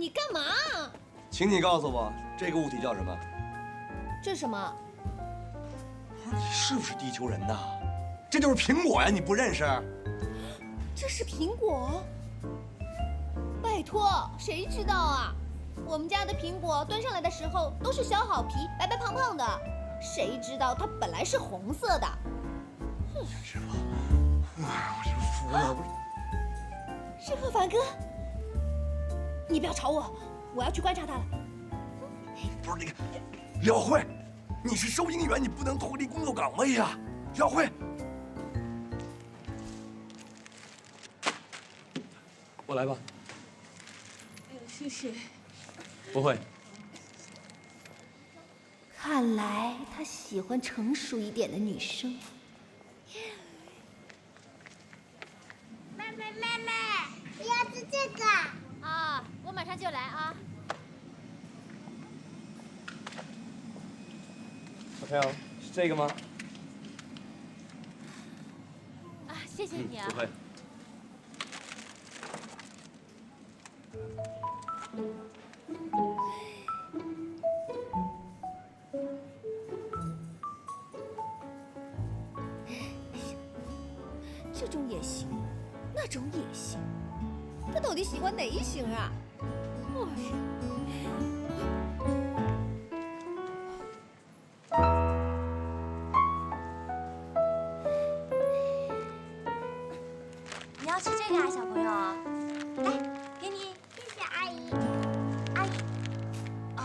你干嘛？请你告诉我，这个物体叫什么？这是什么？你是不是地球人呐？这就是苹果呀，你不认识？这是苹果？拜托，谁知道啊？我们家的苹果端上来的时候都是削好皮，白白胖胖的，谁知道它本来是红色的？师傅，我这服了！是贺凡哥，你不要吵我，我要去观察他了。不是那个廖慧，你是收银员，你不能脱离工作岗位呀！廖慧，我来吧。哎呦，谢谢。不会。看来他喜欢成熟一点的女生。妹妹，不要吃这个啊！我马上就来啊。小朋友，是这个吗？啊，谢谢你啊。不会。这种也行，那种也行，他到底喜欢哪一型啊？你要吃这个啊，小朋友？来，给你。谢谢阿姨。阿姨。啊，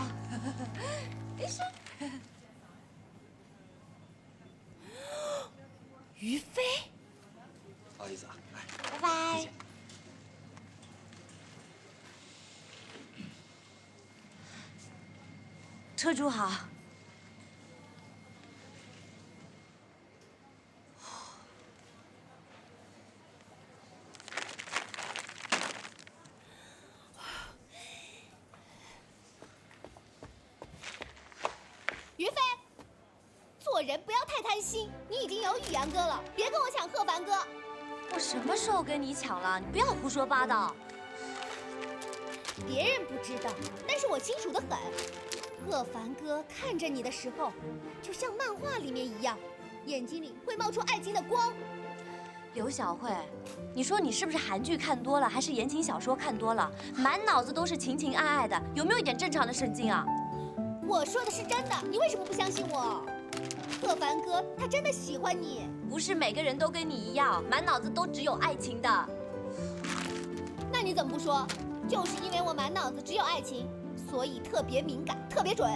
没事。于飞，不好意思啊，来，拜拜。谢谢。车主好。于飞，做人不要太贪心，你已经有宇阳哥了，别跟我抢贺凡哥。我什么时候跟你抢了？你不要胡说八道。别人不知道，但是我清楚得很。贺凡哥看着你的时候，就像漫画里面一样，眼睛里会冒出爱情的光。刘小慧，你说你是不是韩剧看多了，还是言情小说看多了？满脑子都是情情爱爱的，有没有一点正常的神经啊？我说的是真的，你为什么不相信我？贺凡哥他真的喜欢你。不是每个人都跟你一样，满脑子都只有爱情的。那你怎么不说？就是因为我满脑子只有爱情，所以特别敏感，特别准。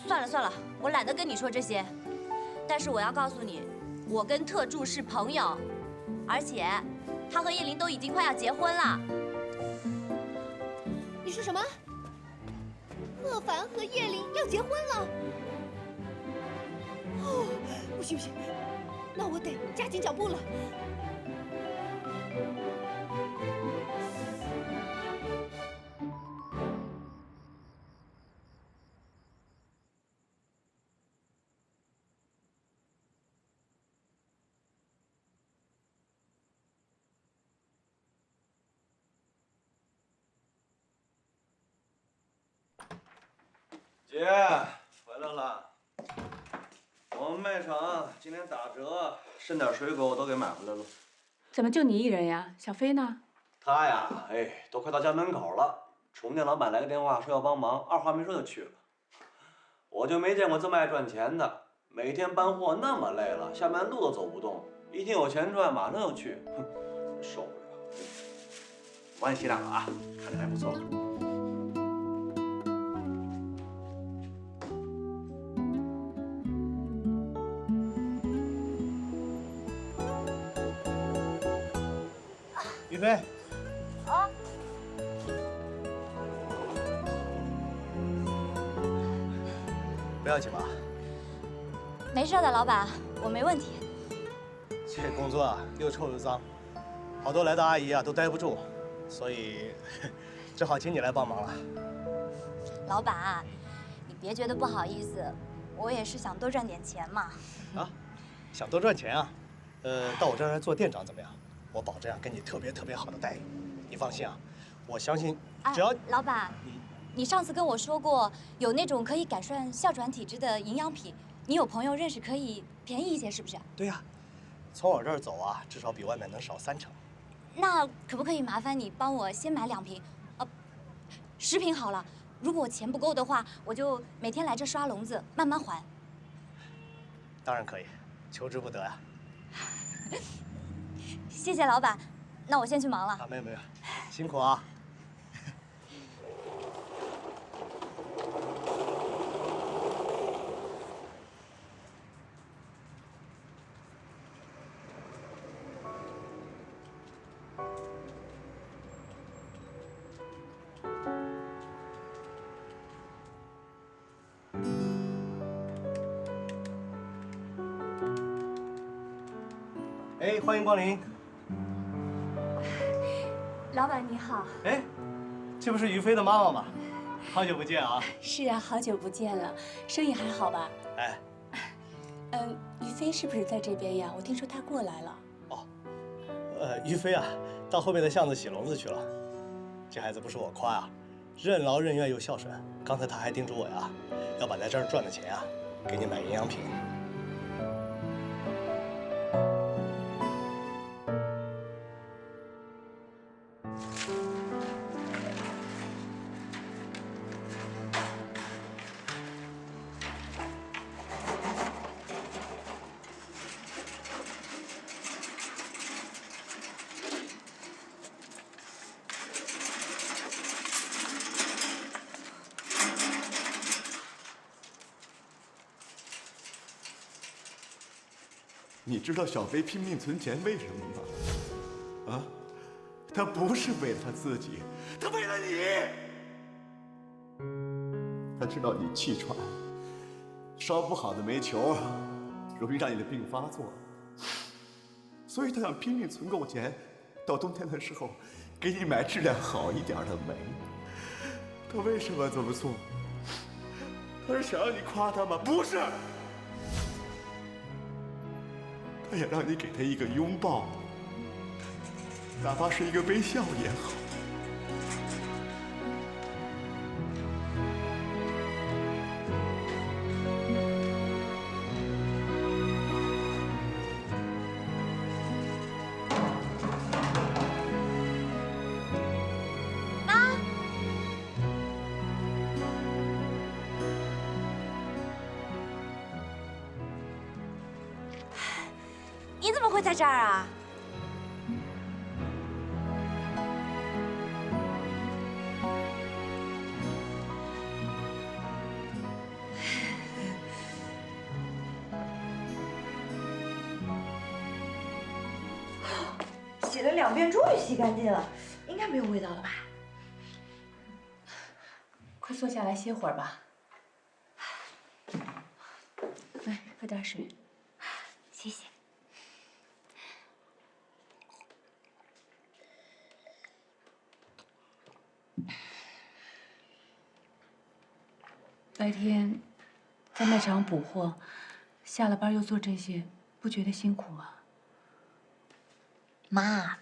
算了算了，我懒得跟你说这些。但是我要告诉你，我跟特助是朋友，而且他和叶琳都已经快要结婚了。你说什么？贺凡和叶琳要结婚了？哦，不行不行，那我得加紧脚步了。姐，回来了。我们卖场今天打折，剩点水果我都给买回来了。怎么就你一人呀？小飞呢？他呀，都快到家门口了。宠物店老板来个电话说要帮忙，二话没说就去了。我就没见过这么爱赚钱的，每天搬货那么累了，下班路都走不动，一听有钱赚，马上就去，哼，受不了。我帮你洗两个啊，看着还不错。于飞，啊，不要紧吧？没事的，老板，我没问题。这工作啊，又臭又脏，好多来的阿姨啊都待不住，所以只好请你来帮忙了。老板，你别觉得不好意思，我也是想多赚点钱嘛。啊，想多赚钱啊？到我这儿来做店长怎么样？我保证啊，给你特别好的待遇。你放心啊，我相信，啊只要老板，你上次跟我说过有那种可以改善哮喘体质的营养品，你有朋友认识可以便宜一些，是不是？对呀，从我这儿走啊，至少比外面能少3成。那可不可以麻烦你帮我先买2瓶，10瓶好了。如果我钱不够的话，我就每天来这刷笼子，慢慢还。当然可以，求之不得呀。谢谢老板，那我先去忙了。啊，没有，辛苦啊。哎，欢迎光临。老板你好。哎，这不是于飞的妈妈吗？好久不见啊！是啊，好久不见了，生意还好吧？哎，于飞是不是在这边呀？我听说他过来了。哦，于飞啊，到后面的巷子洗笼子去了。这孩子不是我夸啊，任劳任怨又孝顺。刚才他还叮嘱我呀，要把在这儿赚的钱啊，给你买营养品。你知道小飞拼命存钱为什么吗？啊，他不是为了他自己，他为了你。他知道你气喘，烧不好的煤球容易让你的病发作，所以他想拼命存够钱，到冬天的时候给你买质量好一点的煤。他为什么这么做？他是想让你夸他吗？不是。他也让你给他一个拥抱，哪怕是一个微笑也好。妈，你怎么会在这儿啊？洗了2遍，终于洗干净了，应该没有味道了吧？快坐下来歇会儿吧。来，喝点水。谢谢。白天在卖场补货，下了班又做这些，不觉得辛苦吗？妈，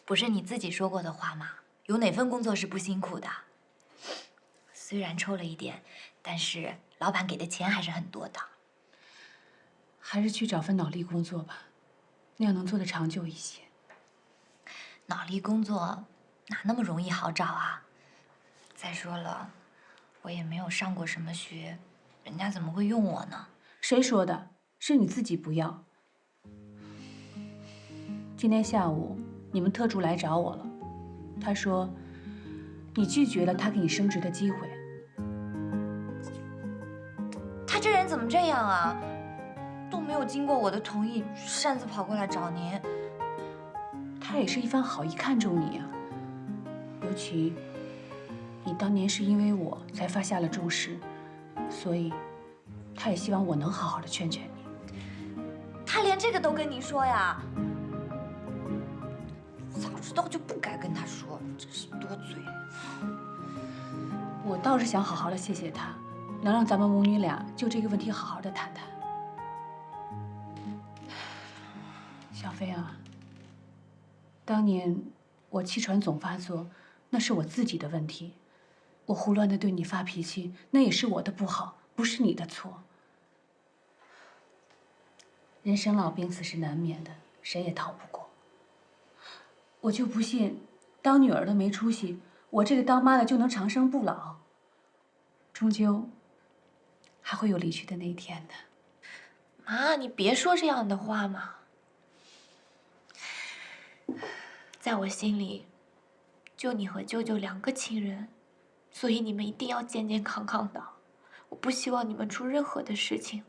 不是你自己说过的话吗？有哪份工作是不辛苦的？虽然抽了一点，但是老板给的钱还是很多的。还是去找份脑力工作吧，那样能做得长久一些。脑力工作哪那么容易好找啊？再说了，我也没有上过什么学，人家怎么会用我呢？谁说的？是你自己不要。今天下午你们特助来找我了，他说你拒绝了他给你升职的机会。他这人怎么这样啊？都没有经过我的同意，擅自跑过来找您。他也是一番好意看中你啊，尤其你当年是因为我才发下了重誓，所以他也希望我能好好的劝劝你。他连这个都跟你说呀？早知道就不该跟他说，真是多嘴。我倒是想好好的谢谢他，能让咱们母女俩就这个问题好好的谈谈。小飞啊，当年我气喘总发作，那是我自己的问题。我胡乱的对你发脾气，那也是我的不好，不是你的错。人生老病死是难免的，谁也逃不过。我就不信，当女儿的没出息，我这个当妈的就能长生不老。终究还会有离去的那一天的。妈，你别说这样的话嘛。在我心里，就你和舅舅2个亲人，所以你们一定要健健康康的。我不希望你们出任何的事情。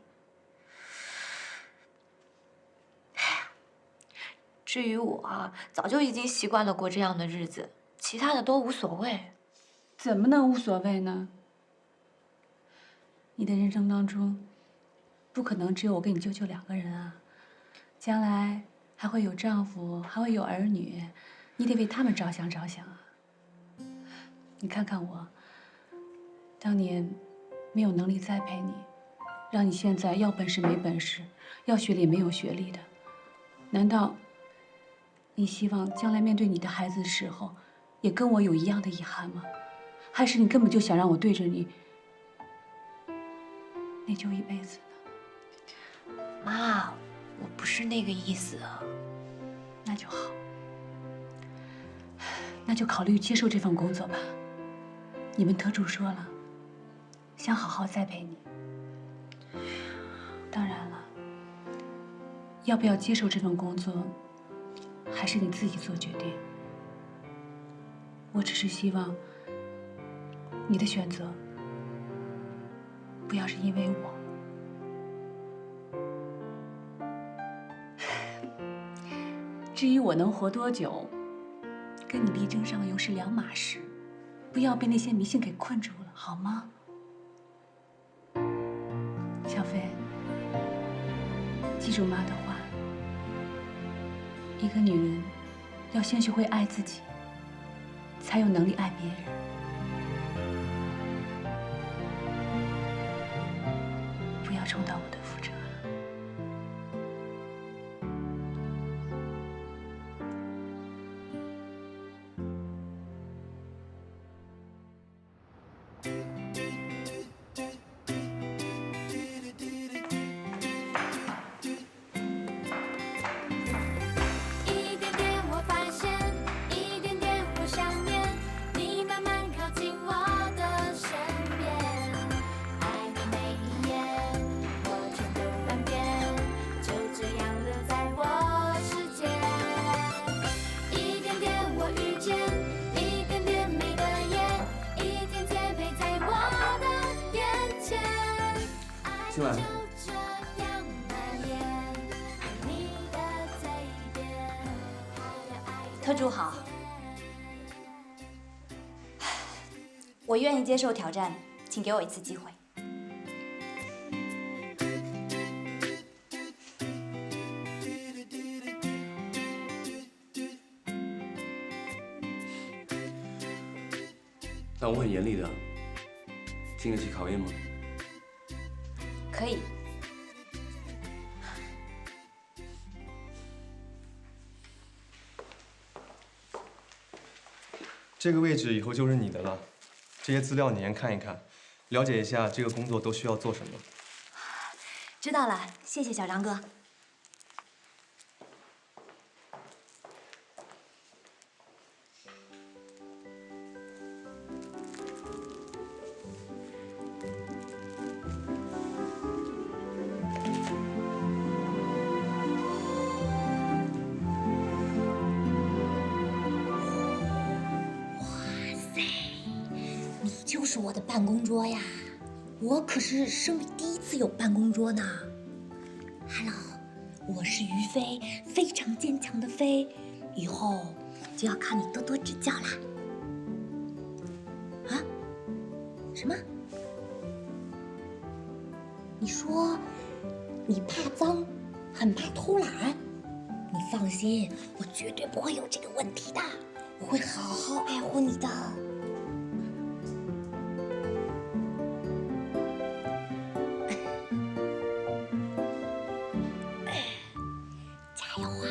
至于我啊，早就已经习惯了过这样的日子，其他的都无所谓。怎么能无所谓呢？你的人生当中，不可能只有我跟你舅舅2个人啊，将来还会有丈夫，还会有儿女，你得为他们着想着想啊。你看看我，当年没有能力栽培你，让你现在要本事没本事，要学历没有学历的，难道你希望将来面对你的孩子的时候，也跟我有一样的遗憾吗？还是你根本就想让我对着你内疚一辈子呢？妈，我不是那个意思啊。那就好，那就考虑接受这份工作吧。你们特助说了，想好好栽培你。当然了，要不要接受这份工作，还是你自己做决定。我只是希望你的选择不要是因为我。至于我能活多久，跟你力争上游是2码事，不要被那些迷信给困住了，好吗？小飞，记住妈的话，一个女人要先学会爱自己，才有能力爱别人。不要重蹈我的覆辙。一点点我发现，一点点我想念，你慢慢靠近我的身边，爱的每一页我全都翻遍，就这样留在我世界。一点点我遇见，一点点美的夜，一天天陪在我的眼前，爱就进来这样蔓延，你的嘴边还有爱的特助好，我愿意接受挑战，请给我一次机会。但我很严厉的，经得起考验吗？可以。这个位置以后就是你的了，这些资料你先看一看，了解一下这个工作都需要做什么。知道了，谢谢小张哥。你就是我的办公桌呀！我可是生平第1次有办公桌呢。Hello， 我是于飞，非常坚强的飞，以后就要靠你多多指教啦。啊？什么？你说你怕脏，很怕偷懒？你放心，我绝对不会有这个问题的，我会好好爱护你的。加油啊！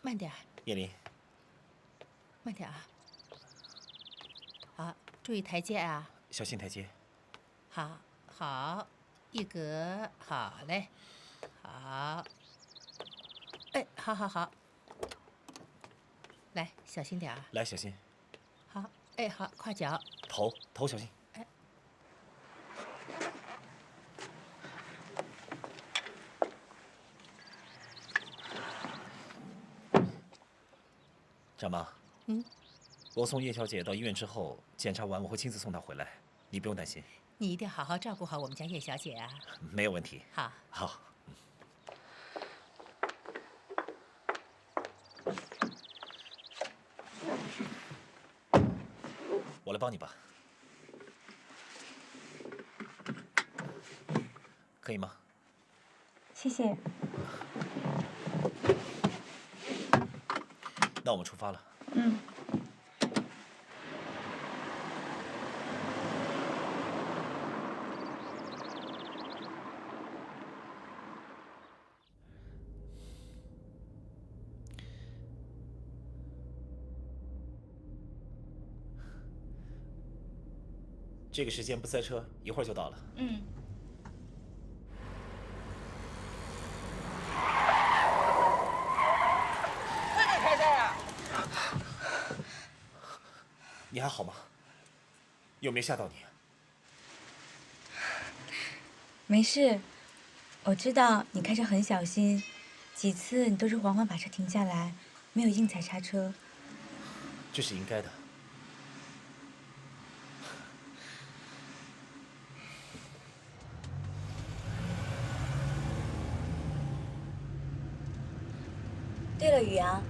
慢点，叶琳，慢点啊！好，注意台阶啊！小心台阶。好，好，一格，好嘞，好。哎，好好好。来，小心点啊！来，小心。好，哎，好，跨脚。头小心。哎。展妈。我送叶小姐到医院之后，检查完我会亲自送她回来，你不用担心。你一定好好照顾好我们家叶小姐啊！没有问题。好。好。我来帮你吧，可以吗？谢谢。那我们出发了。这个时间不塞车，一会儿就到了。自己开车呀？你还好吗？有没有吓到你？没事，我知道你开车很小心，几次你都是缓缓把车停下来，没有硬踩刹车。这是应该的。对了，宇阳，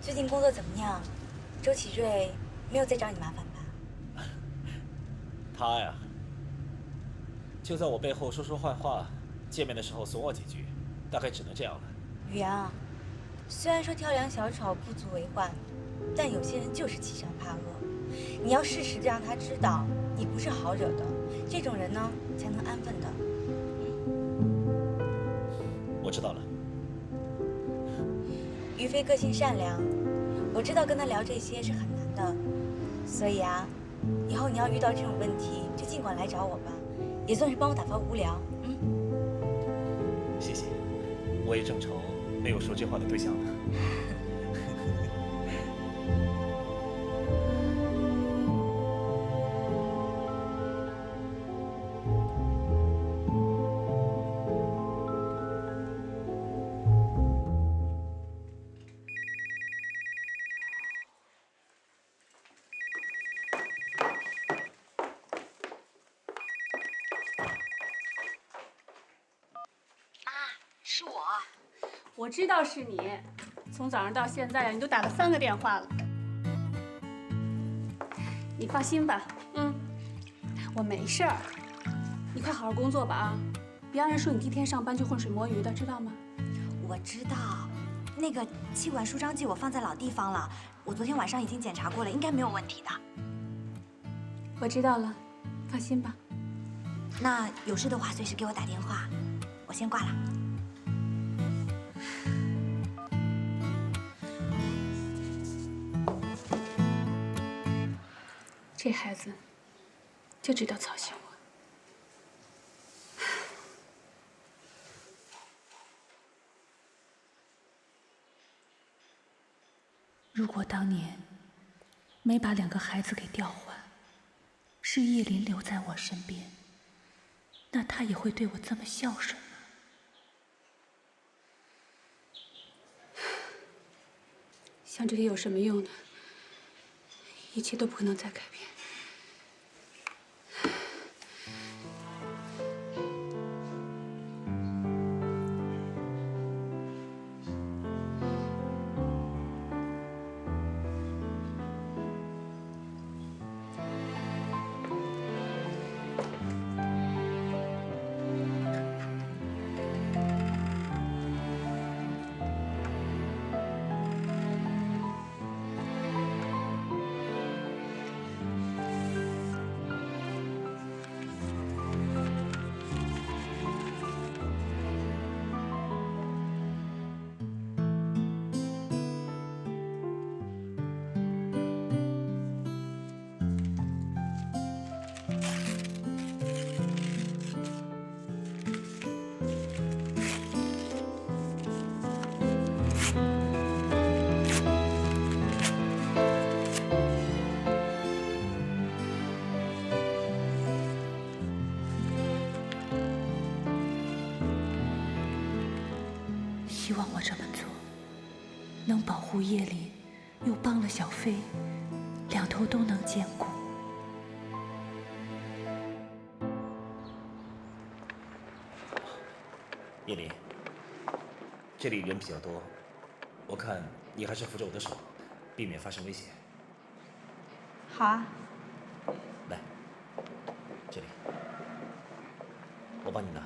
最近工作怎么样？周启瑞没有再找你麻烦吧？他呀，就在我背后说说坏话，见面的时候损我几句，大概只能这样了。宇阳，虽然说跳梁小丑不足为患，但有些人就是欺善怕恶。你要适时的让他知道你不是好惹的，这种人呢才能安分的。我知道了。于飞个性善良，我知道跟他聊这些是很难的，所以啊，以后你要遇到这种问题，就尽管来找我吧，也算是帮我打发无聊。谢谢，我也正愁没有说这话的对象呢。是我。我知道是你，从早上到现在呀，你都打了3个电话了。你放心吧，我没事儿。你快好好工作吧啊，别让人说你第一天上班就浑水摸鱼的，知道吗？我知道，那个气管舒张剂我放在老地方了，我昨天晚上已经检查过了，应该没有问题的。我知道了，放心吧。那有事的话随时给我打电话，我先挂了。这孩子就知道操心我。如果当年没把2个孩子给调换，是叶琳留在我身边，那她也会对我这么孝顺吗？想这些有什么用呢？一切都不可能再改变。希望我这么做，能保护叶林，又帮了小飞，两头都能兼顾。叶林，这里人比较多，我看你还是扶着我的手，避免发生危险。好啊。来，这里，我帮你拿。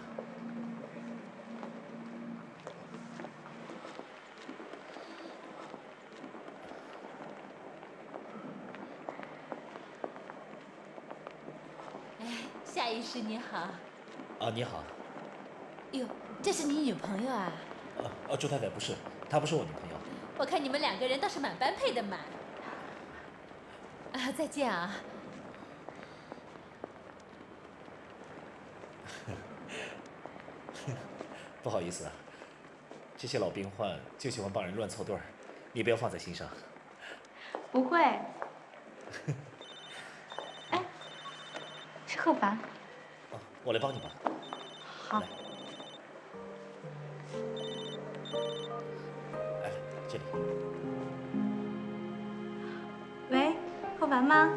夏医师你好。啊，你好。哟，这是你女朋友啊？朱太太不是，她不是我女朋友。我看你们两个人倒是蛮般配的嘛。啊，再见啊。不好意思啊，这些老病患就喜欢帮人乱凑对儿，你不要放在心上。不会。哎，是贺凡。我来帮你吧。好。来，这里。喂，贺凡吗？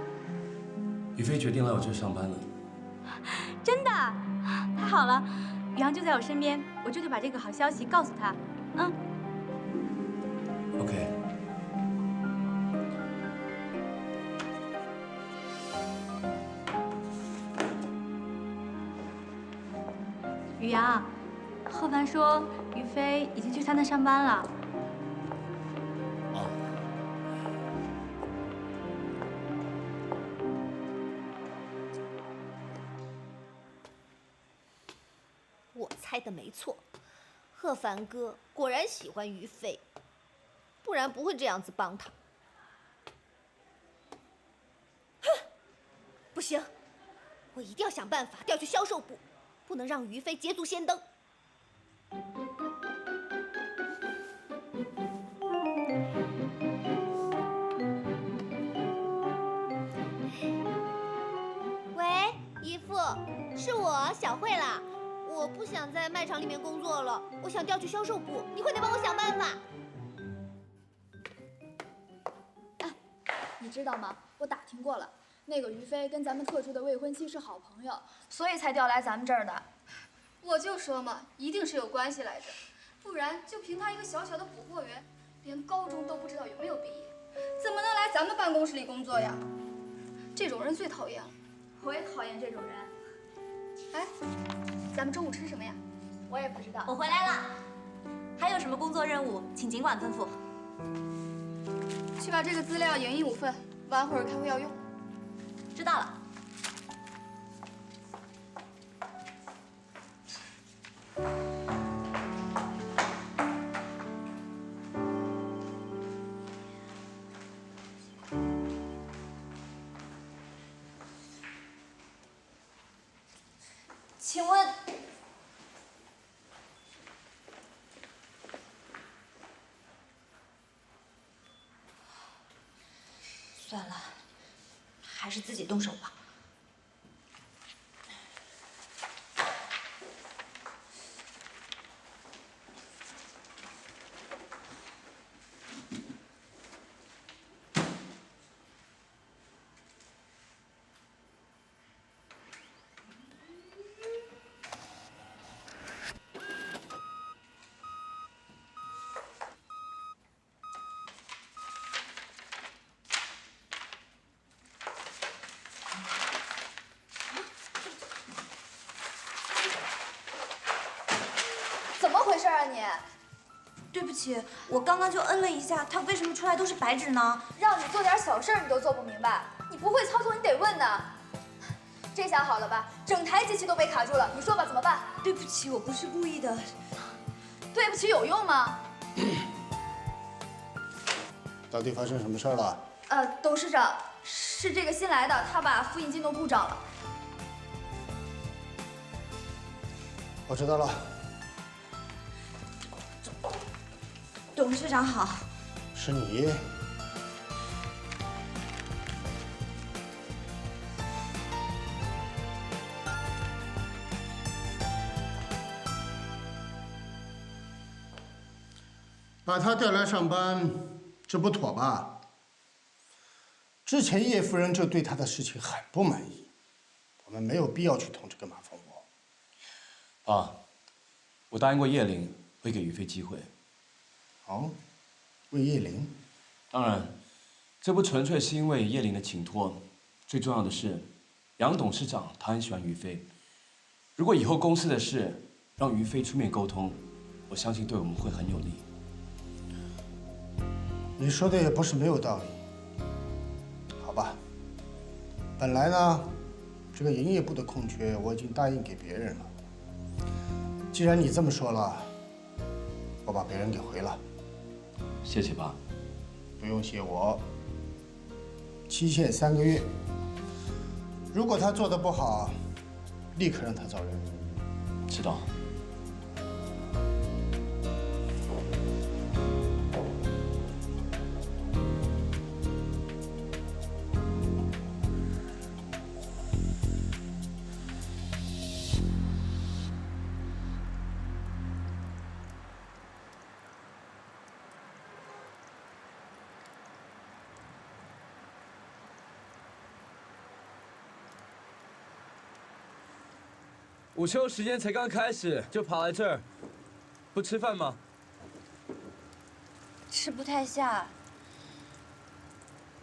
于飞决定来我这儿上班了。真的？太好了，宇航就在我身边，我这就把这个好消息告诉他。嗯。OK。宇阳，贺凡说于飞已经去他那上班了。我猜的没错，贺凡哥果然喜欢于飞，不然不会这样子帮他。哼，不行，我一定要想办法调去销售部，不能让于飞捷足先登。喂，姨父，是我小慧啦。我不想在卖场里面工作了，我想调去销售部，你快点帮我想办法。哎，你知道吗？我打听过了，那个于飞跟咱们特助的未婚妻是好朋友，所以才调来咱们这儿的。我就说嘛，一定是有关系来着，不然就凭他一个小小的补货员，连高中都不知道有没有毕业，怎么能来咱们办公室里工作呀？这种人最讨厌了，我也讨厌这种人。哎。咱们中午吃什么呀？我也不知道。我回来了，还有什么工作任务，请尽管吩咐。去把这个资料影印5份，晚会儿开会要用。知道了。请问，算了，还是自己动手吧。怎么回事啊你？对不起，我刚刚就摁了一下，它为什么出来都是白纸呢？让你做点小事你都做不明白，你不会操作你得问的。这下好了吧？整台机器都被卡住了，你说吧，怎么办？对不起，我不是故意的。对不起有用吗？到底发生什么事儿了？董事长，是这个新来的，他把复印机弄故障了。我知道了。董事长好。是你？把他调来上班，这不妥吧？之前叶夫人就对他的事情很不满意，我们没有必要去捅这个马蜂窝。爸，我答应过叶玲会给于飞机会。哦，为叶玲？当然，这不纯粹是因为叶玲的请托，最重要的是，杨董事长他很喜欢于飞。如果以后公司的事让于飞出面沟通，我相信对我们会很有利。你说的也不是没有道理。好吧，本来呢，这个营业部的空缺我已经答应给别人了。既然你这么说了，我把别人给回了。谢谢爸。不用谢我。期限3个月，如果他做得不好，立刻让他走人。知道。午休时间才刚开始就跑来这儿，不吃饭吗？吃不太下，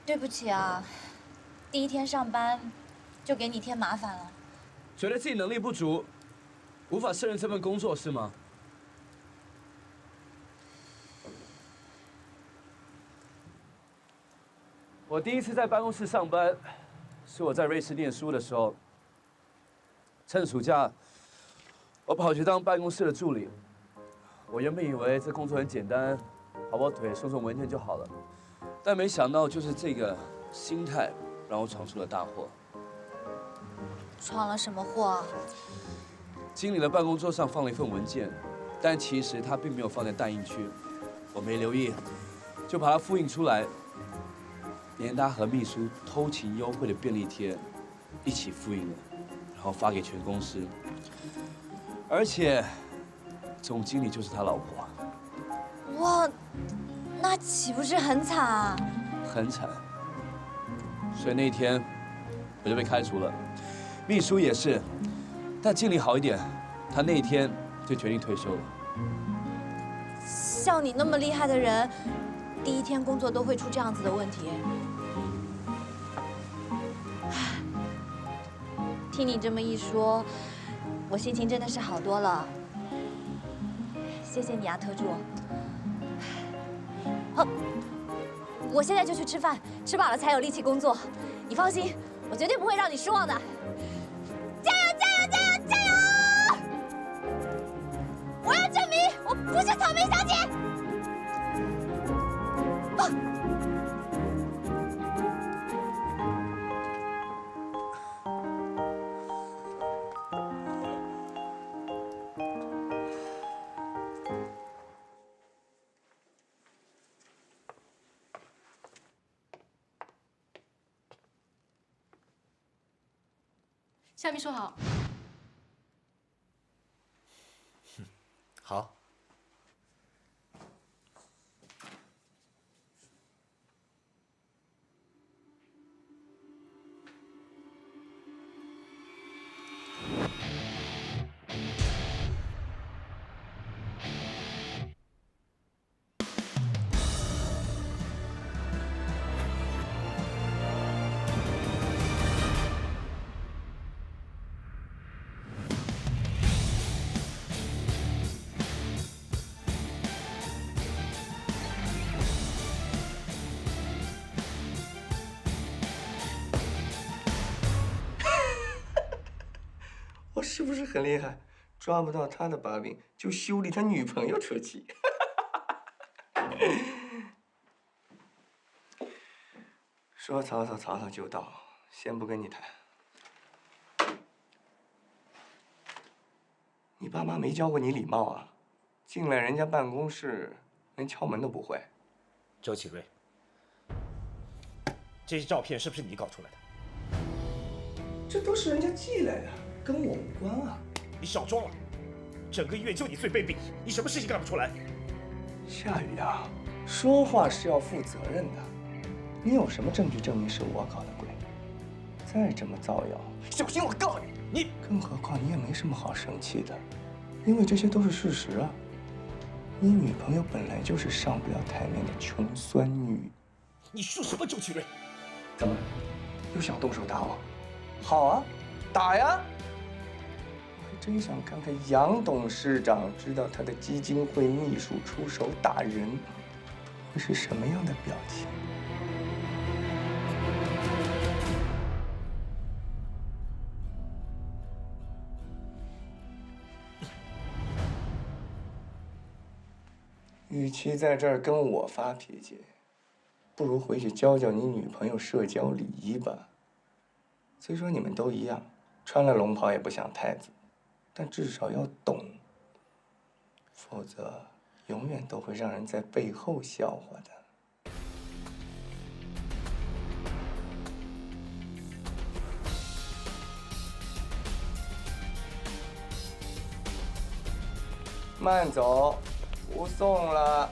对不起啊，第一天上班就给你添麻烦了。觉得自己能力不足，无法胜任这份工作是吗？我第一次在办公室上班，是我在瑞士念书的时候。趁暑假，我跑去当办公室的助理。我原本以为这工作很简单，跑跑腿、送送文件就好了，但没想到就是这个心态让我闯出了大祸。闯了什么祸？经理的办公桌上放了一份文件，但其实他并没有放在打印区，我没留意，就把它复印出来，连他和秘书偷情优惠的便利贴一起复印了。然后发给全公司，而且总经理就是他老婆。哇，那岂不是很惨啊？很惨。所以那天我就被开除了，秘书也是，但经理好一点，他那一天就决定退休了。像你那么厉害的人，第一天工作都会出这样子的问题。听你这么一说，我心情真的是好多了。谢谢你啊，特助。好，我现在就去吃饭，吃饱了才有力气工作。你放心，我绝对不会让你失望的。加油，加油，加油，加油！我要证明我不是草莓小姐。夏秘书好。好。我是不是很厉害？抓不到他的把柄，就修理他女朋友出气。说曹操，曹操就到。先不跟你谈。你爸妈没教过你礼貌啊？进来人家办公室，连敲门都不会。周启瑞，这些照片是不是你搞出来的？这都是人家寄来的，跟我无关啊！你少装了，整个医院就你最卑鄙，你什么事情干不出来？夏雨啊，说话是要负责任的。你有什么证据证明是我搞的鬼？再这么造谣，小心我告你！更何况你也没什么好生气的，因为这些都是事实啊。你女朋友本来就是上不了台面的穷酸女。你说什么，周启瑞？怎么，又想动手打我？好啊，打呀！我还真想看看杨董事长知道他的基金会秘书出手打人，会是什么样的表情。与其在这儿跟我发脾气，不如回去教教你女朋友社交礼仪吧。虽说你们都一样，穿了龙袍也不像太子，但至少要懂，否则永远都会让人在背后笑话的。慢走，不送了。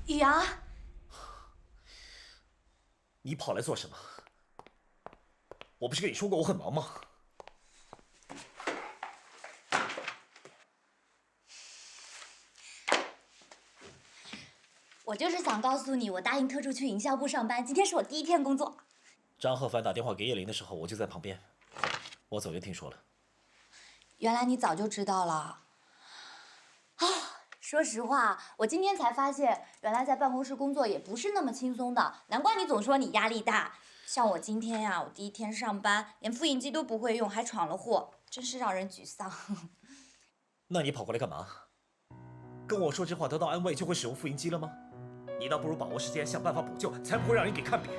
雨阳，你跑来做什么？我不是跟你说过我很忙吗？我就是想告诉你，我答应特助去营销部上班，今天是我第1天工作。张鹤帆打电话给叶玲的时候，我就在旁边，我早就听说了。原来你早就知道了。啊，说实话，我今天才发现，原来在办公室工作也不是那么轻松的，难怪你总说你压力大。像我今天呀，我第1天上班，连复印机都不会用，还闯了祸，真是让人沮丧。那你跑过来干嘛？跟我说这话得到安慰就会使用复印机了吗？你倒不如把握时间想办法补救，才不会让人给看扁。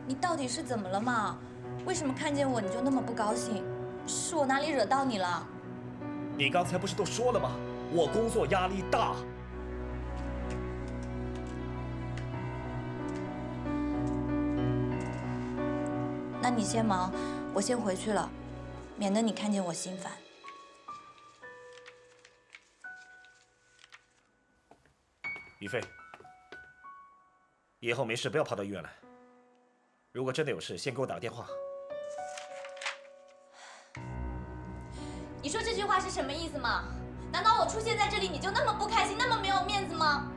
你到底是怎么了嘛？为什么看见我你就那么不高兴？是我哪里惹到你了？你刚才不是都说了吗？我工作压力大。那你先忙，我先回去了，免得你看见我心烦。于飞，以后没事不要跑到医院来。如果真的有事，先给我打个电话。你说这句话是什么意思吗？难道我出现在这里你就那么不开心，那么没有面子吗？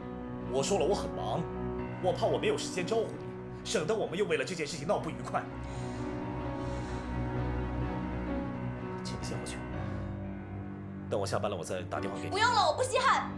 我说了我很忙，我怕我没有时间招呼你，省得我们又为了这件事情闹不愉快。请你先回去，等我下班了我再打电话给你。不用了，我不稀罕。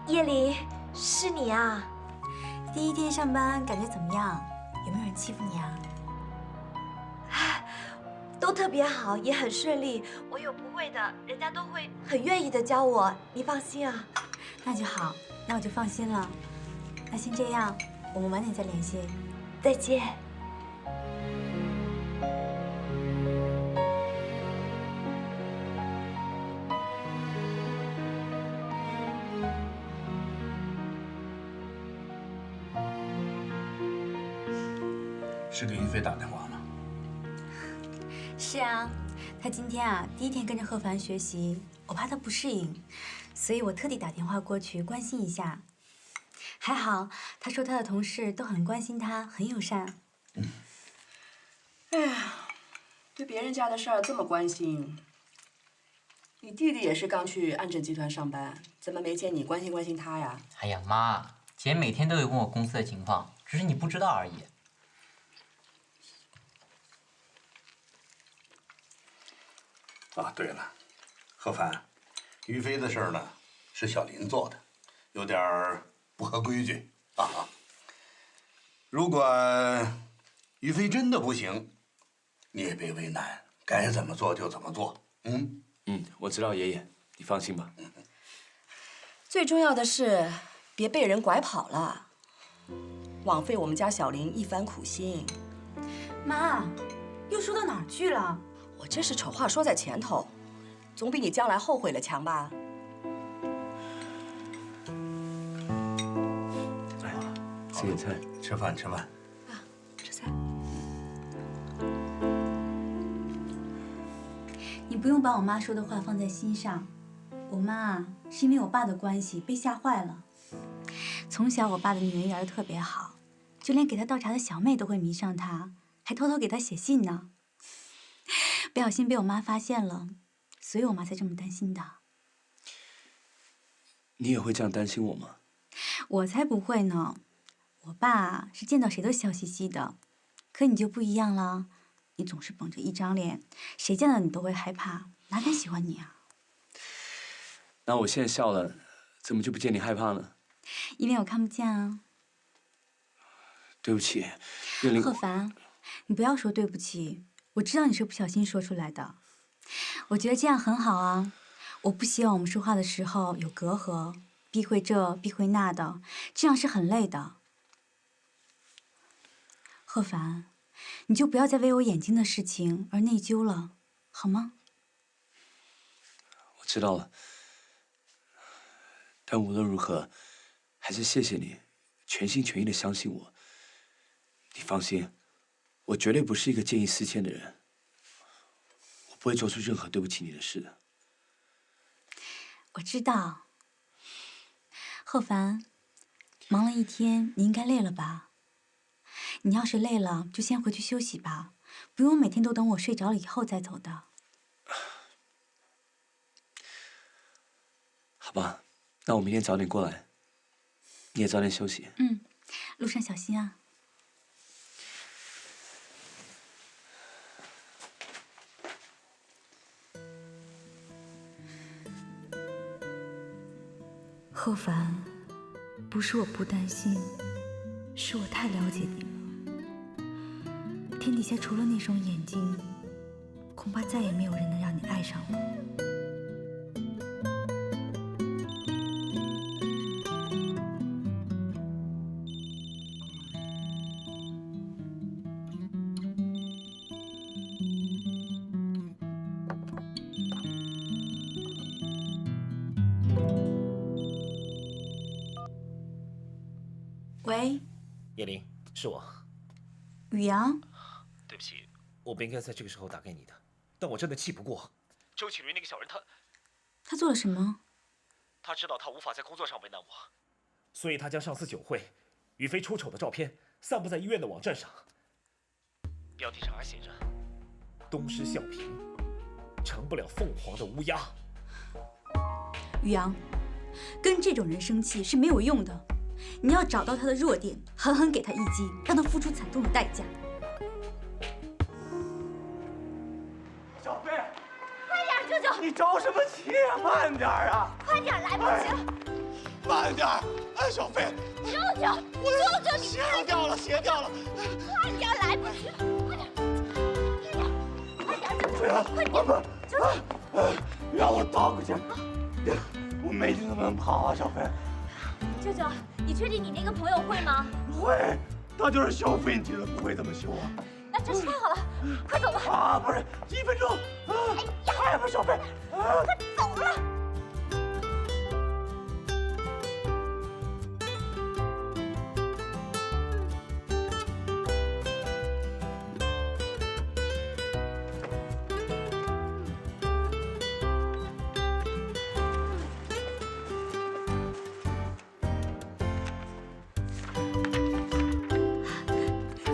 叶琳，是你啊！第1天上班感觉怎么样？有没有人欺负你啊？都特别好，也很顺利。我有不会的，人家都会很愿意的教我，你放心啊。那就好，那我就放心了。那先这样，我们晚点再联系。再见。是给于飞打电话吗？是啊，他今天啊第1天跟着贺凡学习，我怕他不适应，所以我特地打电话过去关心一下。还好，他说他的同事都很关心他，很友善。哎呀，对别人家的事儿这么关心，你弟弟也是刚去安诊集团上班，怎么没见你关心关心他呀？哎呀，妈，姐每天都有问我公司的情况，只是你不知道而已。啊，对了，何凡，于飞的事儿呢，是小林做的，有点儿不合规矩啊。如果于飞真的不行，你也别为难，该怎么做就怎么做。我知道，爷爷，你放心吧。最重要的是别被人拐跑了，枉费我们家小林一番苦心。妈，又说到哪儿去了？我这是丑话说在前头，总比你将来后悔了强吧？吃点菜，吃饭。吃菜。你不用把我妈说的话放在心上。我妈是因为我爸的关系被吓坏了。从小我爸的女人缘特别好，就连给他倒茶的小妹都会迷上他，还偷偷给他写信呢。不小心被我妈发现了，所以我妈才这么担心的。你也会这样担心我吗？我才不会呢。我爸是见到谁都笑嘻嘻的，可你就不一样了，你总是绷着一张脸，谁见到你都会害怕，哪敢喜欢你啊？那我现在笑了，怎么就不见你害怕呢？因为我看不见啊。对不起，月玲。贺凡，你不要说对不起，我知道你是不小心说出来的。我觉得这样很好啊，我不希望我们说话的时候有隔阂，避讳这避讳那的，这样是很累的。贺凡，你就不要再为我眼睛的事情而内疚了，好吗？我知道了，但无论如何，还是谢谢你，全心全意的相信我。你放心，我绝对不是一个见异思迁的人，我不会做出任何对不起你的事的。我知道。贺凡，忙了一天，你应该累了吧？你要是累了，就先回去休息吧，不用每天都等我睡着了以后再走的。好吧，那我明天早点过来，你也早点休息。路上小心啊。贺凡，不是我不担心，是我太了解你了。天底下除了那双眼睛，恐怕再也没有人能让你爱上我。喂，叶玲，是我。宇阳，对不起，我不应该在这个时候打给你的，但我真的气不过周启瑞那个小人，他做了什么？他知道他无法在工作上为难我，所以他将上次酒会于飞出丑的照片散布在医院的网站上，标题上还写着“东施效颦，成不了凤凰的乌鸦”。宇阳，跟这种人生气是没有用的。你要找到他的弱点，狠狠给他一击，让他付出惨痛的代价。小飞，快点，舅舅！你着什么急呀？慢点啊！快点，来不及了！慢点！哎，小飞，舅舅，舅舅，你鞋掉了，鞋掉了！快点，来不及了！快点，舅舅，快点！舅舅，让我倒过去，我没劲怎么能跑啊，小飞？舅舅，你确定你那个朋友会吗？会，他就是修飞机的，不会这么修啊。那真是太好了，快走吧！啊，不是，1分钟。哎呀，不是小飞，快走了！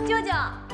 舅舅。